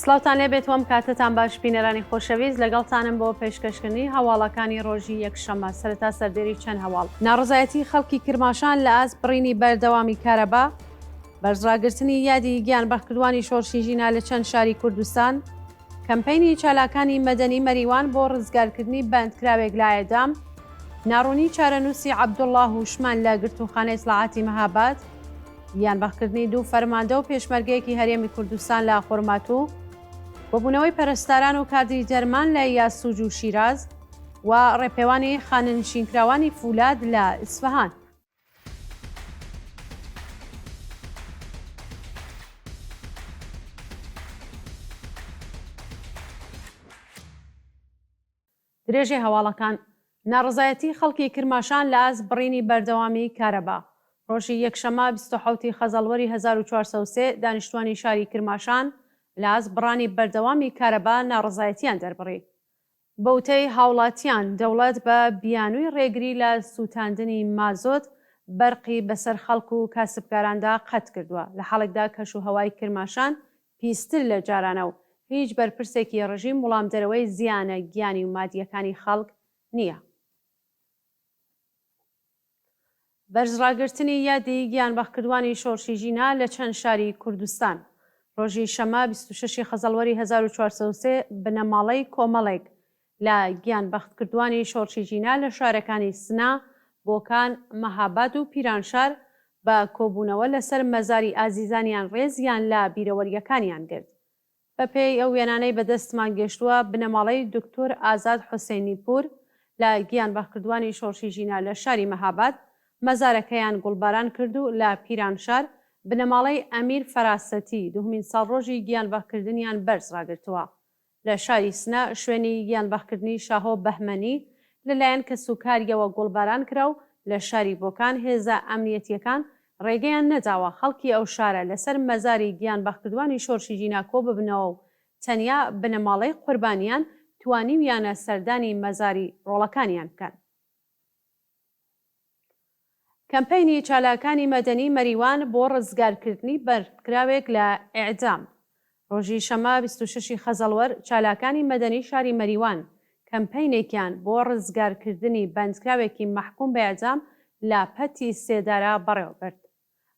سڵاوتان لێ بێتوەم کاتتان باش بینەرانی خۆشەویست لەگەڵتانم بۆ پێشکەشکردنی هەواڵەکانی ڕۆژی یەکشەمە سەرەتا سەردێری چەند هەواڵ. ناڕزایەتی خەڵکی کرماشان لە ئاست بڕینی بەردەوامی کارەبا، بەرزڕاگرتنی یادی گیانبەخکردوانی شۆڕشیژینا لە چەند شاری کوردستان، کەمپەینی چالاکانی مەدەنی مەریوان بۆ ڕزگارکردنی بەندکراوێک لە ئێدام، ناڕوونی چارەنووسی عەبدوڵڵاه هوشمان لە گرتوخانەی سڵاعەتی مەهاباد، گیانبەخکردنی دوو فەرماندە و پێشمەرگەیەکی هەرێمی کوردستان لە خورماتوو، بۆبوونەوەی پەرستاران و کادری دەرمان لە یاسوج و شیراز و ڕێپێوانی خانەنشینکراوانی فولاد لە ئیسفەهان. درێژێ هەواڵەکان ناڕزایەتی خەڵکی کرماشان لە ئاست بڕینی بەردەوامی کارەبا. ڕۆژی یەکشەمە 27 خەزەڵوەری 1403 دانیشتوانی شاری کرماشان لە ئاست بڕانی بەردەوامی کارەبا ناڕزایەتیان دەربڕی. بەوتەی هاوڵاتیان دەوڵەت بە بیانووی ڕێگری لە سووتاندنی مازۆت بەرقی بەسەر خەڵک و کاسبکاراندا قەت کردووە. لە حاڵێکدا کەش و هەوای کرماشان پیستر لە جارانە و هیچ بەرپرسێکی ڕژیم وڵامدەرەوەی زیانە گیانی و مادیەکانی خەڵک نییە. بەرزڕاگرتنی یادی گیانبەخکردوانی شۆڕشیژینا لە چەند شاری کوردستان. ڕۆژی شەمە 26 خەزەڵوەری 1403 بنەماڵەی کۆمەڵێک لە گیانبەختکردوانی شۆڕشیژینا لە شارەکانی سنا، بۆکان، مەهاباد و پیرانشار بە کۆبوونەوە لەسەر مەزاری ئازیزانیان ڕێزیان لە بیرەوەریەکانیان کرد. بەپێی ئەو وێنانەی بەدەستمان گەشتووە بنەماڵەی دکتۆر ئازاد حوسێنی پور لە گیانبەخکردوانی شۆڕشیژینا لە شاری مەهاباد مەزارەکەیان گوڵباران کرد و لە پیرانشار بنەماڵەی ئەمیر فەراسەتی دومین ساڵڕۆژی گیانبەخکردنیان بەرز ڕاگرتووە. لە شاری سنا شوێنی گیانبەخکردنی شاهۆ بەهمەنی لەلایەن کەسوکاریەوە گوڵباران کرا و لە شاری بۆکان هێزە ئەمنیەتیەکان ڕێگەیان نەداوە خەڵکی ئەو شارە لەسەر مەزاری گیانبەخکردوانی شۆڕشیژینا کۆ ببنەوە و تەنیا بنەماڵەی قوربانیان توانیویانە سەردانی مەزاری ڕۆڵەکانیان بکەن. کەمپەینی چالاکانی مەدەنی مەریوان بۆ ڕزگارکردنی بەردکراوێک لە ئێعدام. ڕۆژی شەمە 26 خەزەڵوەر چالاکانی مەدەنی شاری مەریوان کەمپەینێکیان بۆ ڕزگارکردنی بەندکراوێکی مەحکوم بە ئێعدام لە پەتی سێدارا بەڕێوەبرد.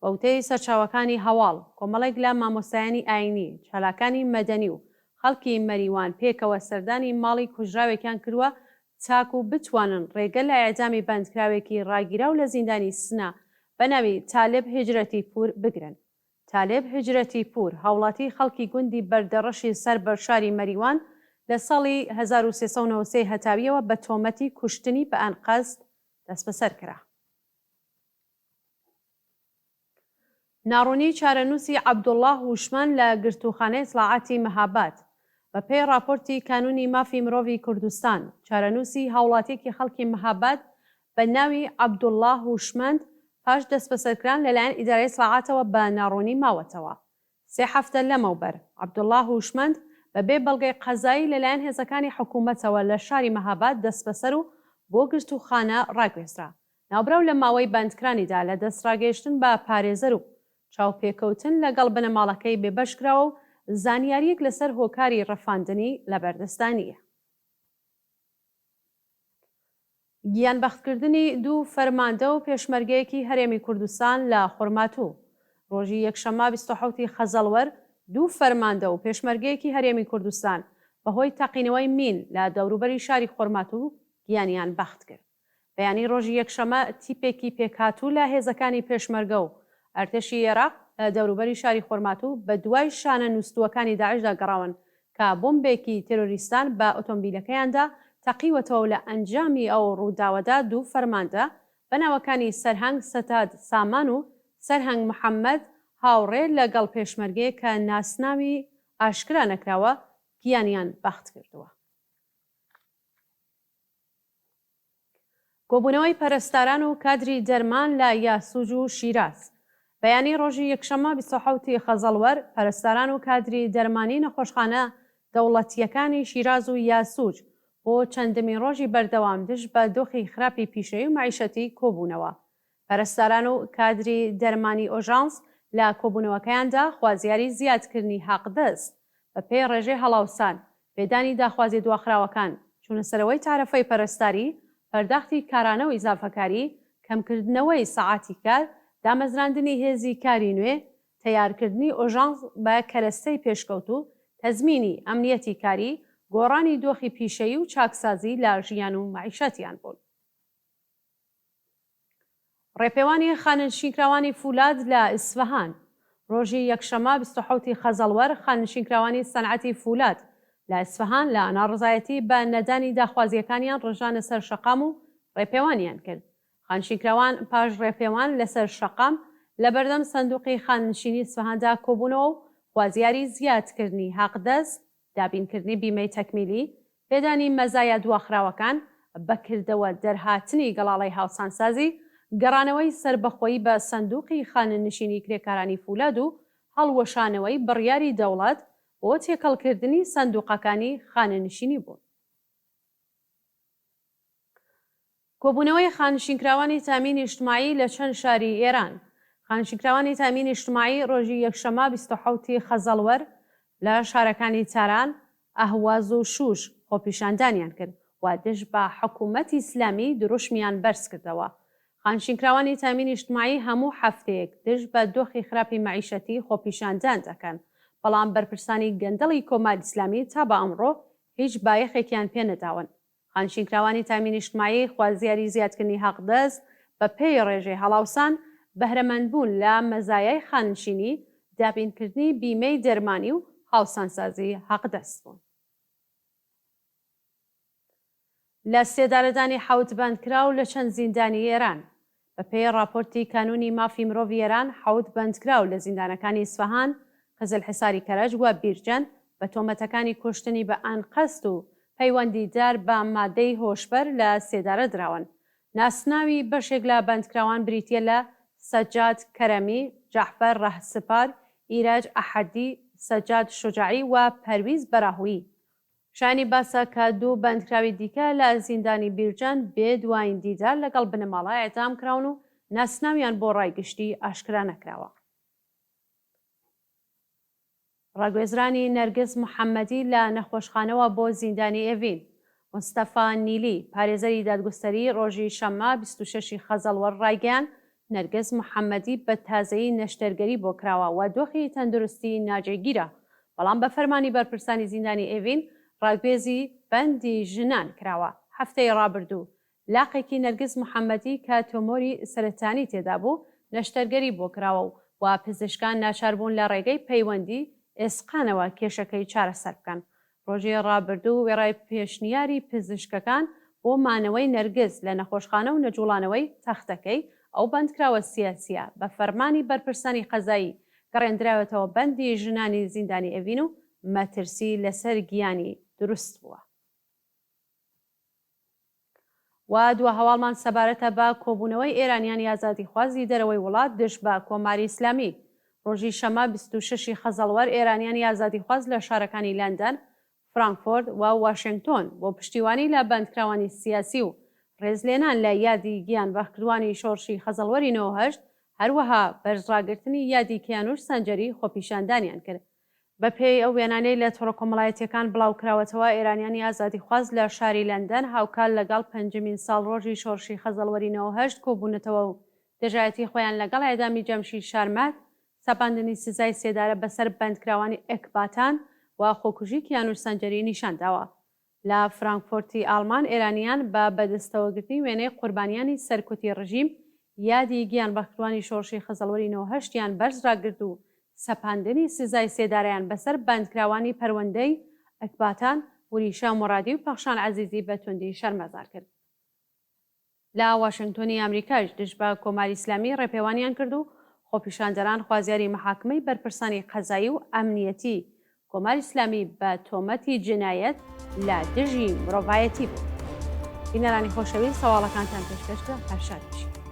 بەوتەی سەرچاوەکانی هەواڵ کۆمەڵێک لە مامۆستایانی ئاینی، چالاکانی مەدەنی و خەڵکی مەریوان پێکەوە سەردانی ماڵی کوژراوێکیان کردووە چاک و بتوانن ڕێگە لە ئێعدامی بەندکراوێکی ڕاگیرا و لە زیندانی سنا بە ناوی تالێب هجرەتی پور بگرن. تالێب هجرەتی پور هاوڵاتی خەڵکی گوندی بەردەڕەشی سەر بەرشاری مەریوان لە ساڵی 1393 هەتاویەوە بە تۆمەتی کوشتنی بە ئەنقەست دەست بەسەر کرا. ناڕوونی چارەنووسی عەبدوڵڵاه هوشمان لە گرتوخانەی سڵاعەتی مەهاباد. بەپێی راپۆرتی کانونی مافی مرۆڤی کوردستان، چارەنووسی هاوڵاتیەکی خەڵکی مەهاباد بە ناوی عەبدوڵڵاه هوشمەند پاش دەستبەسەرکران لەلایەن ئیدارەی سڵاعەتەوە بە ناڕوونی ماوەتەوە. 3 هەفتە لەمەوبەر عەبدوڵڵاه هوشمەند بەبێ بەڵگەی قەزایی لەلایەن هێزەکانی حکوومەتەوە لە شاری مەهاباد دەستبەسەر و بۆ گرتوخانە ڕاگوێزرا. ناوبراو لە ماوەی بەندکرانیدا لە دەستڕاگەیشتن بە پارێزەر و چاوپێکەوتن لەگەڵ بنەماڵەکەی بێبەشکراوە و زانیاریەک لەسەر هۆکاری ڕەفاندنی لە بەردەستانیە. گیانبەختکردنی دوو فەرماندە و پێشمەرگەیەکی هەرێمی کوردستان لە خورماتوو. ڕۆژی یەکشەمە 27 خەزەڵوەر دوو فەرماندە و پێشمەرگەیەکی هەرێمی کوردستان بەهۆی تەقینەوەی مین لە دەوروبەری شاری خورماتوو گیانیان بەخت کرد. بەیانی ڕۆژی یەکشەمە تیپێکی پێکهاتوو لە هێزەکانی پێشمەرگە و ئەرتەشی عێراق لە دەوروبەری شاری خورماتوو بە دوای شانە نووسووەکانی داعشدا گەڕاون کە بۆمبێکی تێرۆریستان بە ئۆتۆمبیلەکەیاندا تەقیوەتەوە. لە ئەنجامی ئەو ڕووداوەدا دوو فەرماندە بەناوەکانی سەرهەنگ سەتاد سامان و سەرهەنگ محەممەد هاوڕێ لەگەڵ پێشمەرگەیە کە ناسناوی ئاشکرا نەکراوە گیانیان بەخت کردووە. کۆبوونەوەی پەرستاران و کادری دەرمان لە یاسوج و شیراز. بەیانی ڕۆژی یەکشەمە 27 خەزەڵوەر پەرستاران و کادری دەرمانی نەخۆشخانە دەوڵەتیەکانی شیراز و یاسوج بۆ چەندەمین ڕۆژی بەردەوام دژ بە دۆخی خراپی پیشەیی و معیشەتی کۆبوونەوە. پەرستاران و کادری دەرمانی ئۆژانس لە کۆبوونەوەکەیاندا خوازیاری زیادکردنی حەقدەست بە پێی ڕێژەی هەڵاوسان پێدانی داخوازی دواخراوەکان چوونەسەرەوەی تارەفەی پەرستاری پەرداختی کارانە و ئیزافەکاری کەمکردنەوەی سەعاتی کار دامەزراندنی هێزی کاری نوێ تەیارکردنی ئۆژانس بە کەرەستەی پێشکەوت و تەزمینی ئەمنیەتی کاری گۆڕانی دۆخی پیشەیی و چاکسازی لە ژیان و معیشەتیان بوون. ڕێپێوانی خانشینکراوانی فولاد لە ئیسفەهان ڕۆژی یەکشەمە 27 خەزەڵوەر خانشینکراوانی سەنعەتی فولاد لە ئیسفەهان لە ناڕزایەتی بە نەدانی داخوازیەکانیان ڕژانە سەر شەقام و ڕێپێوانیان کرد. خانشینکراوان پاش ڕێپێوان لەسەر شەقام لە بەردەم سندوقی خاننشینی ئیسفەهاندا کۆبوونەوە و خوازیاری زیادکردنی حەقدەست، دابینکردنی بیمەی تەکمیلی، پێدانی مەزایە دواخراوەکان، بەکردەوە دەرهاتنی گەڵاڵەی هاوسانسازی، گەڕانەوەی سربەخۆیی بە سندوقی خاننشینی کرێکارانی فولاد و هەڵوەشانەوەی بڕیاری دەوڵەت بۆ تێکەڵکردنی سندوقەکانی خاننشینی بوون. کۆبوونەوەی خانشینکراوانی تامینی اجتماعی لە چەند شاری ئێران. خانشینکراوانی تامینی اجتماعی ڕۆژی یەکشەمە 27 خەزەڵوەر لە شارەکانی تاران، ئەهواز و شوش خۆپیشاندانیان کرد و دژ بە حکوومەتی ئیسلامی دروشمیان بەرز کردەوە. خانشینکراوانی تامینی اجتماعی هەموو هەفتەیەک دژ بە دۆخی خراپی معیشەتی خۆپیشاندان دەکەن، بەڵام بەرپرسانی گەندەڵی کۆماری ئیسلامی تا بە ئەمڕۆ هیچ بایەخێکیان پێ نەداون. خانشینکراوانی تامینی اجتماعی خوازیاری زیادکردنی حەقدەست بە پێی ڕێژەی هەڵاوسان بەهرەمەندبوون لە مەزایای خاننشینی، دابینکردنی بیمەی دەرمانی و هاوسانسازی حەقدەست بوون. لە سێدارەدانی حەوت بەندکراو لە چەند زیندانی ئێران. بە پێی راپۆرتی کانونی مافی مرۆڤی ئێران حەوت بەندکراو لە زیندانەکانی ئیسفەهان، قزلحیساری کەرەج و بیرجەن بە تۆمەتەکانی کوشتنی بە ئانقەست و پەیوەندیدار بە مادەی هۆشبەر لە سێدارە دراون. ناسناوی بەشێک لە بەندکراوان بریتیە لە سەجاد کەرەمی، جەحفەر ڕەهسپار، ئیراج ئەحەدی، سەجاد شوجاعی و پەرویز بەراهوویی. شانی باسە کە دوو بەندکراوی دیکە لە زیندانی بیرجەن بێ دوایین دیدار لەگەڵ بنەماڵە ئێعدام کراون و ناسناویان بۆ ڕایگشتی ئاشکرا نەکراوە. ڕاگوێزرانی نەرگس محەممەدی لە نەخۆشخانەوە بۆ زیندانی ئێڤین. مستەفا نیلی پارێزەری دادگستەری ڕۆژی شەممە 26 خەزەڵوەر ڕایگەیان نەرگس محەممەدی بە تازەیی نەشتەرگەری بۆ کراوە و دۆخی تەندروستی ناجێگیرە، بەڵام بە فەرمانی بەرپرسانی زیندانی ئێڤین ڕاگوێزی بەندی ژنان کراوە. هەفتەی ڕابردوو لاقێکی نەرگس محەممەدی کە تۆمۆری سەرەتانی تێدا بوو نەشتەرگەری بۆ کراوە و پزیشکان ناچاربوون لە ڕێگەی پەیوەندی ئێسقانەوە کێشەکەی چارەسەر بکەن. ڕۆژی ڕابردوو وێڕای پێشنیاری پزیشکەکان بۆ مانەوەی نەرگس لە نەخۆشخانە و نەجوڵانەوەی تەختەکەی ئەو بەندکراوە سیاسیە بە فەرمانی بەرپرسانی قەزایی گەڕێنراوێتەوە بەندی ژنانی زیندانی ئێڤین و مەترسی لەسەر گیانی دروست بووە. و دووە هەواڵمان سەبارەتە بە کۆبوونەوەی ئێرانیانی ئازادیخوازی دەرەوەی وڵات دژ بە کۆماری ئیسلامی. ڕۆژی شەمە 26 خەزەڵوەر ئێرانیانی ئازادیخواز لە شارەکانی لەندەن، فرانکفۆرت و واشنگتۆن بۆ پشتیوانی لە بەندکراوانی سیاسی و ڕێزلێنان لە یادی گیان بەخکردوانی شۆڕشی خەزەڵوەری 98 هەروەها بەرزڕاگرتنی یادی کیانوش سەنجەری خۆپیشاندانیان کرد. بە پێی ئەو وێنانەی لە تۆڕە کۆمەڵایەتیەکان بڵاوکراوەتەوە ئێرانیانی ئازادیخواز لە شاری لەندەن هاوکار لەگەڵ 5مین ساڵ ڕۆژی شۆڕشی خەزەڵوەری 98 کۆبوونەتەوە و دەژایەتی خۆیان لەگەڵ ئێدامی جەمشید شارمەت، سەپاندنی سزای سێدارە بەسەر بەندکراوانی ئەکباتان و خۆکوژی کیانوش سەنجەری نیشان داوە. لە فرانکفۆرتی ئاڵمان ئێرانیان بە بەدەستەوەگرتنی وێنەی قوربانیانی سەرکوتی ڕژیم یادی گیان بەخکردوانی شۆڕشی خەزەڵوەری 98یان بەرزڕاگرت و سەپاندنی سزای سێدارەیان بەسەر بەندکراوانی پەروەندەی ئەکباتان، وریشا مۆرادی و پەخشان عەزیزی بە توندی شەرمەزار کرد. لە واشنگتۆنی ئەمریکاش دژ بە کۆماری ئیسلامی ڕێپێوانیان کرد و خۆپیشاندەران خوازیاری مەحاکمەی بەرپرسانی قەزایی و ئەمنیەتی کۆماری ئیسلامی بە تۆمەتی جنایەت لە دژی مرۆڤایەتی بوو. بینەرانی خۆشەویست سەواڵەکانتان پێشکەشکە هەرشاد بشین.